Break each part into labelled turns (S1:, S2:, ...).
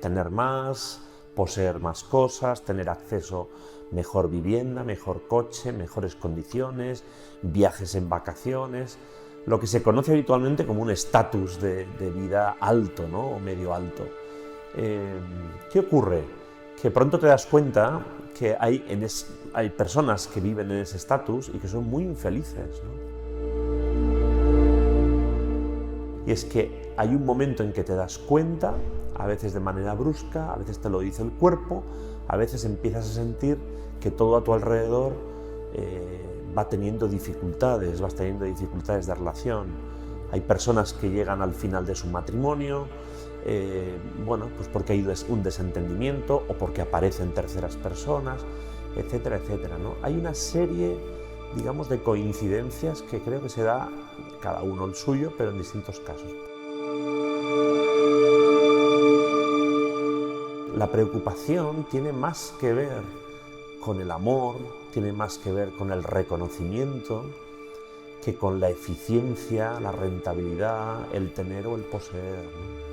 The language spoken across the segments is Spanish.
S1: tener más, poseer más cosas, tener acceso a mejor vivienda, mejor coche, mejores condiciones, viajes en vacaciones, lo que se conoce habitualmente como un estatus de vida alto, ¿no? O medio alto. ¿Qué ocurre? Que pronto te das cuenta que hay personas que viven en ese estatus y que son muy infelices, ¿no? Y es que hay un momento en que te das cuenta, a veces de manera brusca, a veces te lo dice el cuerpo, a veces empiezas a sentir que todo a tu alrededor vas teniendo dificultades de relación. Hay personas que llegan al final de su matrimonio, pues porque hay un desentendimiento o porque aparecen terceras personas, etcétera, etcétera, ¿no? Hay una serie, digamos, de coincidencias que creo que se da cada uno el suyo, pero en distintos casos. La preocupación tiene más que ver con el amor, tiene más que ver con el reconocimiento, que con la eficiencia, la rentabilidad, el tener o el poseer, ¿no?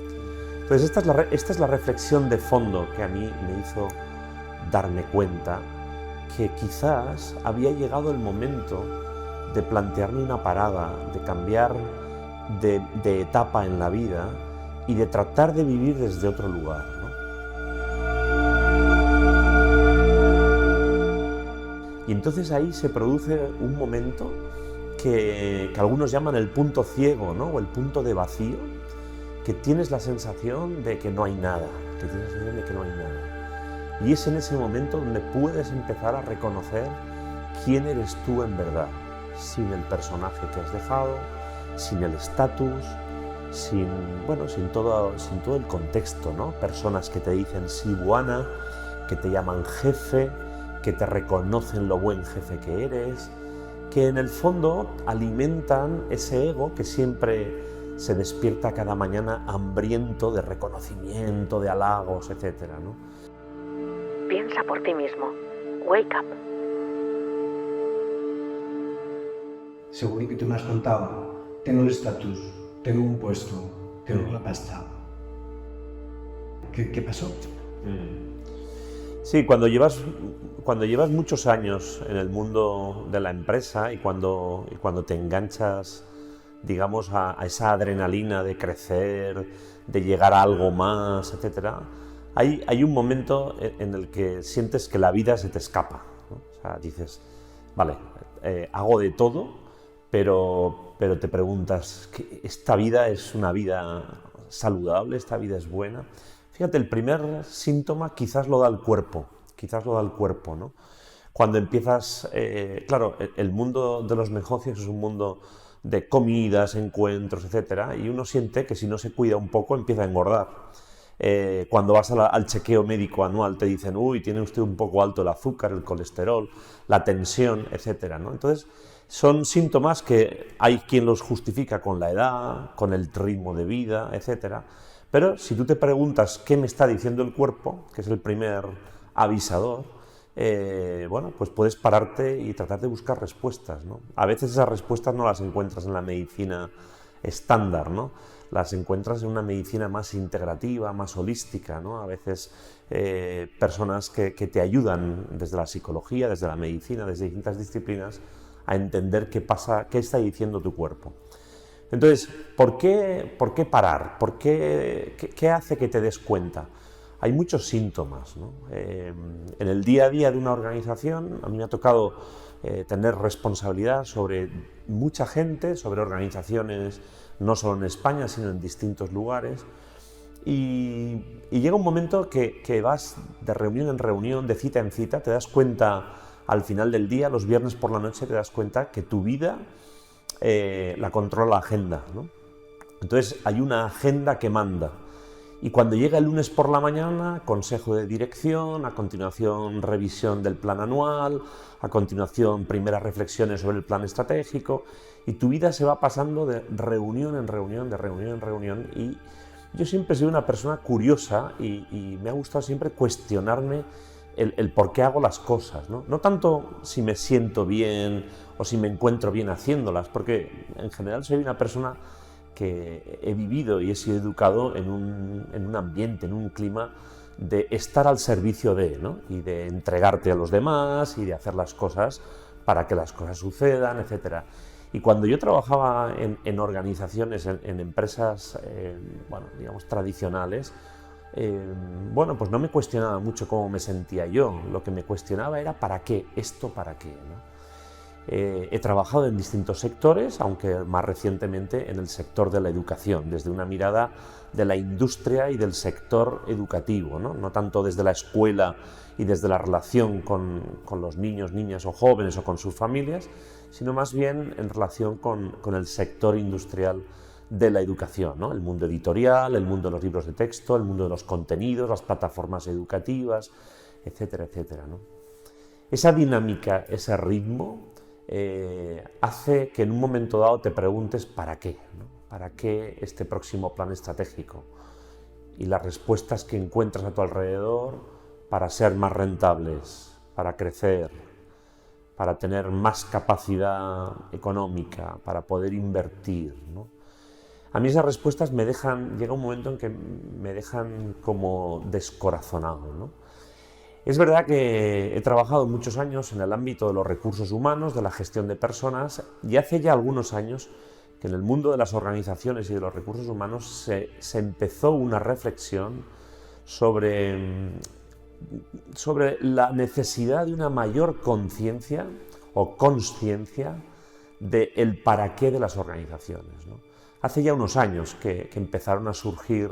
S1: Entonces esta es la reflexión de fondo que a mí me hizo darme cuenta que quizás había llegado el momento de plantearme una parada, de cambiar de etapa en la vida y de tratar de vivir desde otro lugar, ¿no? Y entonces ahí se produce un momento que algunos llaman el punto ciego, ¿no? O el punto de vacío, que tienes la sensación de que no hay nada, Y es en ese momento donde puedes empezar a reconocer quién eres tú en verdad, sin el personaje que has dejado, sin el estatus, sin todo el contexto, ¿no? Personas que te dicen sí, buana, que te llaman jefe, que te reconocen lo buen jefe que eres, que en el fondo alimentan ese ego que siempre se despierta cada mañana hambriento de reconocimiento, de halagos, etcétera, ¿no?
S2: Piensa por ti mismo. Wake up.
S3: Según lo que tú me has contado, tengo el estatus, tengo un puesto, tengo la pasta. ¿Qué pasó?
S1: Sí, cuando llevas muchos años en el mundo de la empresa y cuando te enganchas, digamos, a esa adrenalina de crecer, de llegar a algo más, etcétera, hay un momento en el que sientes que la vida se te escapa, ¿no? O sea, dices, vale, hago de todo, pero te preguntas, ¿esta vida es una vida saludable? ¿Esta vida es buena? Fíjate, el primer síntoma quizás lo da el cuerpo, ¿no? Cuando empiezas, claro, el mundo de los negocios es un mundo de comidas, encuentros, etcétera, y uno siente que si no se cuida un poco empieza a engordar. Cuando vas al chequeo médico anual te dicen, uy, tiene usted un poco alto el azúcar, el colesterol, la tensión, etcétera, ¿no? Entonces, son síntomas que hay quien los justifica con la edad, con el ritmo de vida, etcétera. Pero si tú te preguntas qué me está diciendo el cuerpo, que es el primer avisador, pues puedes pararte y tratar de buscar respuestas, ¿no? A veces esas respuestas no las encuentras en la medicina estándar, ¿no? Las encuentras en una medicina más integrativa, más holística, ¿no? A veces personas que te ayudan desde la psicología, desde la medicina, desde distintas disciplinas, a entender qué pasa, qué está diciendo tu cuerpo. Entonces, ¿por qué parar? ¿Qué hace que te des cuenta? Hay muchos síntomas, ¿no? En el día a día de una organización, a mí me ha tocado tener responsabilidad sobre mucha gente, sobre organizaciones, no solo en España, sino en distintos lugares. Y llega un momento que vas de reunión en reunión, de cita en cita, te das cuenta al final del día, los viernes por la noche, te das cuenta que tu vida la controla la agenda, ¿no? Entonces hay una agenda que manda. Y cuando llega el lunes por la mañana, consejo de dirección, a continuación revisión del plan anual, a continuación primeras reflexiones sobre el plan estratégico, y tu vida se va pasando de reunión en reunión, de reunión en reunión. Y yo siempre he sido una persona curiosa y me ha gustado siempre cuestionarme el por qué hago las cosas, ¿no? No tanto si me siento bien o si me encuentro bien haciéndolas, porque en general soy una persona que he vivido y he sido educado en un ambiente, en un clima de estar al servicio de, ¿no? Y de entregarte a los demás y de hacer las cosas para que las cosas sucedan, etc. Y cuando yo trabajaba en organizaciones, en empresas, bueno, digamos, tradicionales, bueno, pues no me cuestionaba mucho cómo me sentía yo. Lo que me cuestionaba era ¿para qué? ¿Esto para qué? ¿No? He trabajado en distintos sectores, aunque más recientemente en el sector de la educación, desde una mirada de la industria y del sector educativo, no tanto desde la escuela y desde la relación con los niños, niñas o jóvenes o con sus familias, sino más bien en relación con el sector industrial de la educación, ¿no? El mundo editorial, el mundo de los libros de texto, el mundo de los contenidos, las plataformas educativas, etcétera, etcétera, ¿no? Esa dinámica, ese ritmo, hace que en un momento dado te preguntes ¿para qué? ¿No? ¿Para qué este próximo plan estratégico? Y las respuestas que encuentras a tu alrededor para ser más rentables, para crecer, para tener más capacidad económica, para poder invertir, ¿no? A mí esas respuestas llega un momento en que me dejan como descorazonado, ¿no? Es verdad que he trabajado muchos años en el ámbito de los recursos humanos, de la gestión de personas, y hace ya algunos años que en el mundo de las organizaciones y de los recursos humanos se empezó una reflexión sobre la necesidad de una mayor conciencia o consciencia del para qué de las organizaciones, ¿no? Hace ya unos años que empezaron a surgir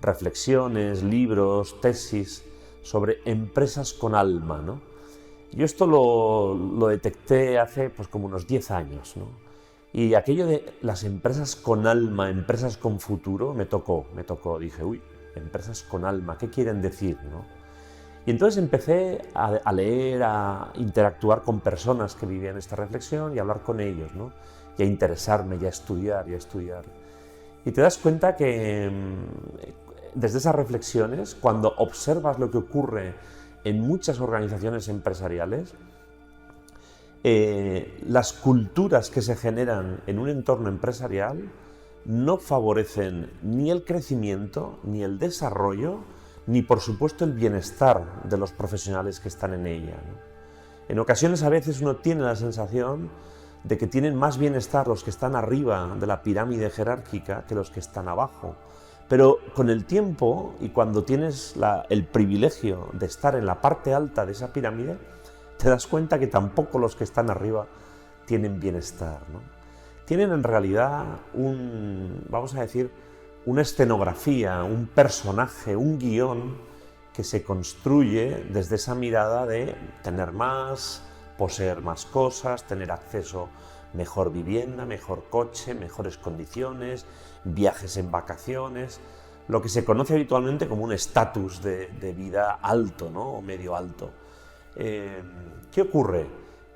S1: reflexiones, libros, tesis sobre empresas con alma, ¿no? Yo esto lo detecté hace pues como unos 10 años, ¿no? Y aquello de las empresas con alma, empresas con futuro, me tocó. Dije, uy, empresas con alma, ¿qué quieren decir, no? Y entonces empecé a leer, a interactuar con personas que vivían esta reflexión y a hablar con ellos, ¿no? Y a interesarme, y a estudiar. Y te das cuenta que desde esas reflexiones, cuando observas lo que ocurre en muchas organizaciones empresariales, las culturas que se generan en un entorno empresarial no favorecen ni el crecimiento, ni el desarrollo, ni por supuesto el bienestar de los profesionales que están en ella, ¿no? En ocasiones a veces uno tiene la sensación de que tienen más bienestar los que están arriba de la pirámide jerárquica que los que están abajo. Pero con el tiempo, y cuando tienes el privilegio de estar en la parte alta de esa pirámide, te das cuenta que tampoco los que están arriba tienen bienestar, ¿no? Tienen en realidad vamos a decir, una escenografía, un personaje, un guión que se construye desde esa mirada de tener más, poseer más cosas, tener acceso a mejor vivienda, mejor coche, mejores condiciones, viajes en vacaciones, lo que se conoce habitualmente como un estatus de vida alto, ¿no? O medio alto. ¿Qué ocurre?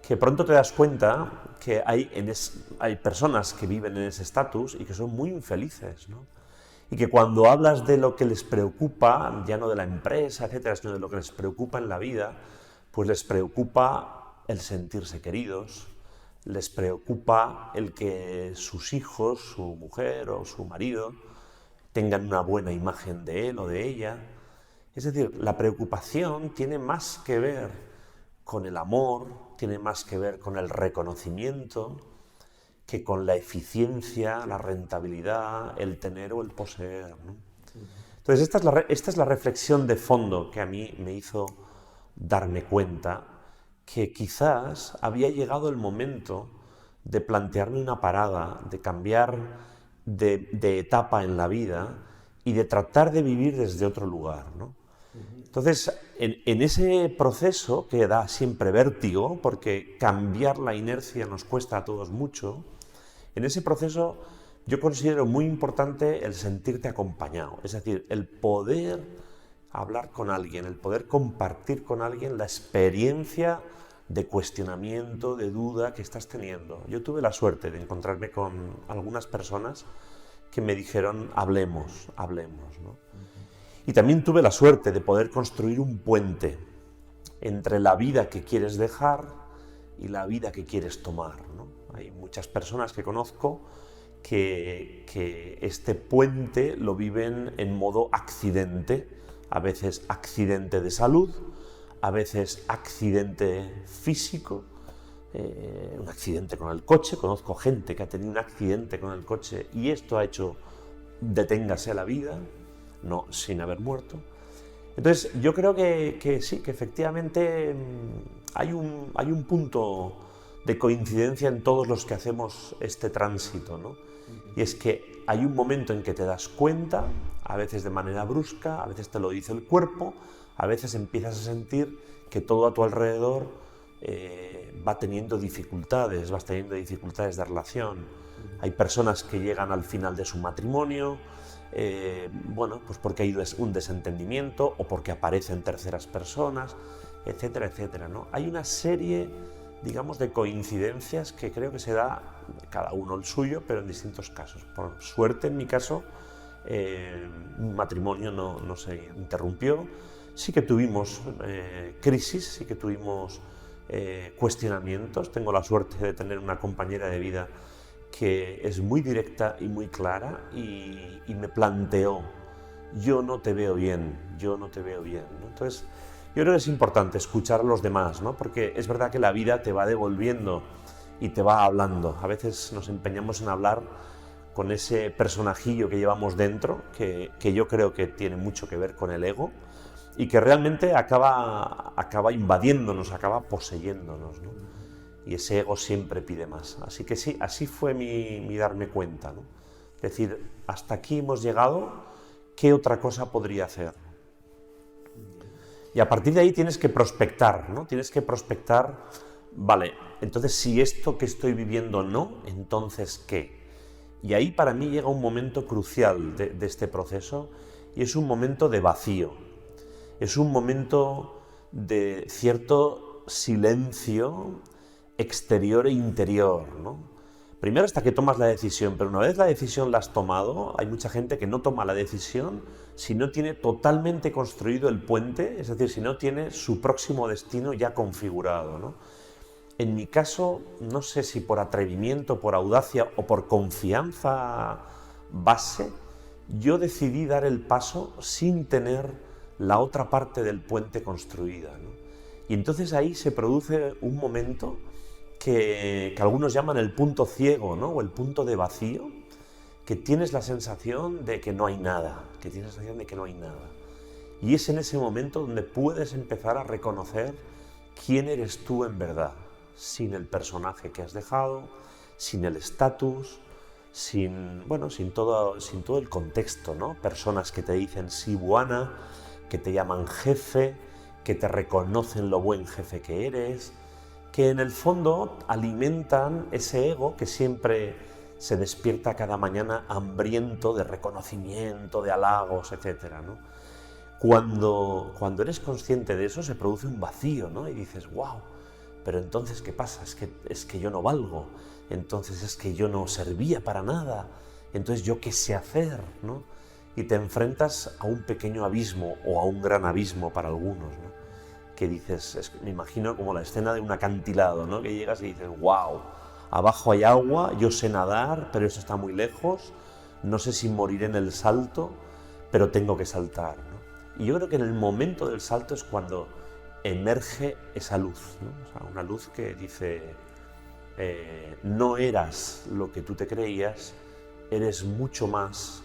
S1: Que pronto te das cuenta que hay personas que viven en ese estatus y que son muy infelices, ¿no? Y que cuando hablas de lo que les preocupa, ya no de la empresa, etcétera, sino de lo que les preocupa en la vida, pues les preocupa el sentirse queridos, les preocupa el que sus hijos, su mujer o su marido tengan una buena imagen de él o de ella. Es decir, la preocupación tiene más que ver con el amor, tiene más que ver con el reconocimiento que con la eficiencia, la rentabilidad, el tener o el poseer, ¿no? Entonces esta es la reflexión de fondo que a mí me hizo darme cuenta que quizás había llegado el momento de plantearme una parada, de cambiar de etapa en la vida y de tratar de vivir desde otro lugar, ¿no? Entonces, en ese proceso que da siempre vértigo, porque cambiar la inercia nos cuesta a todos mucho, en ese proceso yo considero muy importante el sentirte acompañado, es decir, el poder hablar con alguien, el poder compartir con alguien la experiencia de cuestionamiento, de duda que estás teniendo. Yo tuve la suerte de encontrarme con algunas personas que me dijeron hablemos, ¿no? Y también tuve la suerte de poder construir un puente entre la vida que quieres dejar y la vida que quieres tomar, ¿no? Hay muchas personas que conozco que este puente lo viven en modo accidente, a veces accidente de salud, a veces accidente físico, un accidente con el coche. Conozco gente que ha tenido un accidente con el coche y esto ha hecho deténgase la vida, no sin haber muerto. Entonces yo creo que sí, que efectivamente hay un punto de coincidencia en todos los que hacemos este tránsito, ¿no? Y es que hay un momento en que te das cuenta, a veces de manera brusca, a veces te lo dice el cuerpo, a veces empiezas a sentir que todo a tu alrededor vas teniendo dificultades de relación. Hay personas que llegan al final de su matrimonio, bueno, pues porque hay un desentendimiento o porque aparecen terceras personas, etcétera, etcétera, ¿no? Hay una serie, digamos, de coincidencias que creo que se da cada uno el suyo, pero en distintos casos. Por suerte, en mi caso, mi matrimonio no se interrumpió. Sí que tuvimos crisis, sí que tuvimos cuestionamientos. Tengo la suerte de tener una compañera de vida que es muy directa y muy clara y me planteó: yo no te veo bien, ¿no? Entonces, yo creo que es importante escuchar a los demás, ¿no? Porque es verdad que la vida te va devolviendo y te va hablando. A veces nos empeñamos en hablar con ese personajillo que llevamos dentro, que yo creo que tiene mucho que ver con el ego y que realmente acaba invadiéndonos, acaba poseyéndonos, ¿no? Y ese ego siempre pide más. Así que sí, así fue mi darme cuenta, ¿no? Es decir, hasta aquí hemos llegado, ¿qué otra cosa podría hacer? Y a partir de ahí tienes que prospectar, ¿no? Tienes que prospectar, vale, entonces si esto que estoy viviendo no, entonces ¿qué? Y ahí para mí llega un momento crucial de este proceso y es un momento de vacío. Es un momento de cierto silencio exterior e interior, ¿no? Primero hasta que tomas la decisión, pero una vez la decisión la has tomado, hay mucha gente que no toma la decisión si no tiene totalmente construido el puente, es decir, si no tiene su próximo destino ya configurado, ¿no? En mi caso, no sé si por atrevimiento, por audacia o por confianza base, yo decidí dar el paso sin tener la otra parte del puente construida, ¿no? Y entonces ahí se produce un momento que algunos llaman el punto ciego, ¿no? O el punto de vacío, que tienes la sensación de que no hay nada, Y es en ese momento donde puedes empezar a reconocer quién eres tú en verdad, sin el personaje que has dejado, sin el estatus, sin todo el contexto, ¿no? Personas que te dicen sí, buana, que te llaman jefe, que te reconocen lo buen jefe que eres, que en el fondo alimentan ese ego que siempre se despierta cada mañana hambriento de reconocimiento, de halagos, etc., ¿no? Cuando eres consciente de eso se produce un vacío, ¿no? Y dices, wow, pero entonces ¿qué pasa? Es que yo no valgo, entonces es que yo no servía para nada, entonces ¿yo qué sé hacer?, ¿no? Y te enfrentas a un pequeño abismo o a un gran abismo para algunos, ¿no? Que dices, me imagino como la escena de un acantilado, ¿no? Que llegas y dices, wow, abajo hay agua, yo sé nadar, pero eso está muy lejos, no sé si moriré en el salto, pero tengo que saltar, ¿no? Y yo creo que en el momento del salto es cuando emerge esa luz, ¿no? O sea, una luz que dice, no eras lo que tú te creías, eres mucho más,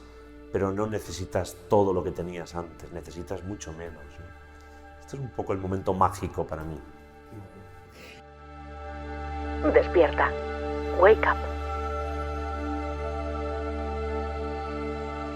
S1: pero no necesitas todo lo que tenías antes, necesitas mucho menos, ¿no? Este es un poco el momento mágico para mí.
S2: Despierta. Wake up.